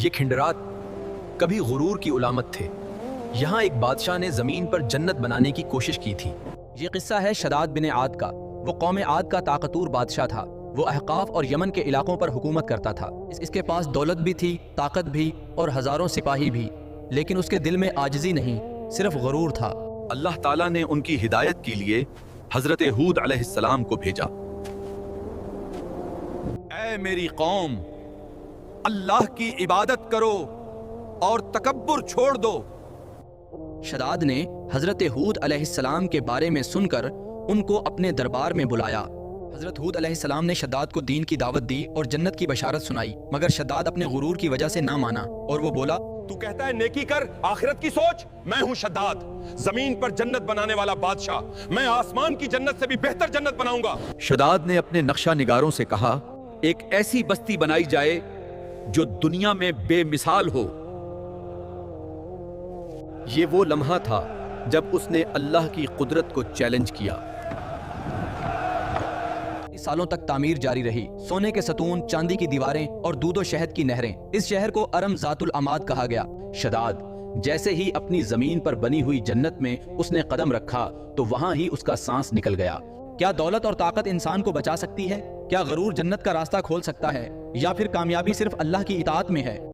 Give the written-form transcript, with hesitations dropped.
یہ کھنڈرات کبھی غرور کی علامت تھے۔ یہاں ایک بادشاہ نے زمین پر جنت بنانے کی کوشش کی تھی۔ یہ قصہ ہے شداد بن عاد کا۔ وہ قوم عاد کا طاقتور بادشاہ تھا۔ وہ احقاف اور یمن کے علاقوں پر حکومت کرتا تھا۔ اس کے پاس دولت بھی تھی، طاقت بھی اور ہزاروں سپاہی بھی، لیکن اس کے دل میں عاجزی نہیں، صرف غرور تھا۔ اللہ تعالیٰ نے ان کی ہدایت کے لیے حضرت ہود علیہ السلام کو بھیجا۔ اے میری قوم، اللہ کی عبادت کرو اور تکبر چھوڑ دو۔ شداد نے حضرت ہود علیہ السلام کے بارے میں سن کر ان کو اپنے دربار میں بلایا۔ حضرت ہود علیہ السلام نے شداد کو دین کی دعوت دی اور جنت کی بشارت سنائی، مگر شداد اپنے غرور کی وجہ سے نہ مانا اور وہ بولا، تو کہتا ہے نیکی کر، آخرت کی سوچ۔ میں ہوں شداد، زمین پر جنت بنانے والا بادشاہ۔ میں آسمان کی جنت سے بھی بہتر جنت بناؤں گا۔ شداد نے اپنے نقشہ نگاروں سے کہا، ایک ایسی بستی بنائی جائے جو دنیا میں بے مثال ہو۔ یہ وہ لمحہ تھا جب اس نے اللہ کی قدرت کو چیلنج کیا۔ سالوں تک تعمیر جاری رہی۔ سونے کے ستون، چاندی کی دیواریں اور دودھ و شہد کی نہریں۔ اس شہر کو ارم ذات العماد کہا گیا۔ شداد جیسے ہی اپنی زمین پر بنی ہوئی جنت میں اس نے قدم رکھا تو وہاں ہی اس کا سانس نکل گیا۔ کیا دولت اور طاقت انسان کو بچا سکتی ہے؟ کیا غرور جنت کا راستہ کھول سکتا ہے؟ یا پھر کامیابی صرف اللہ کی اطاعت میں ہے؟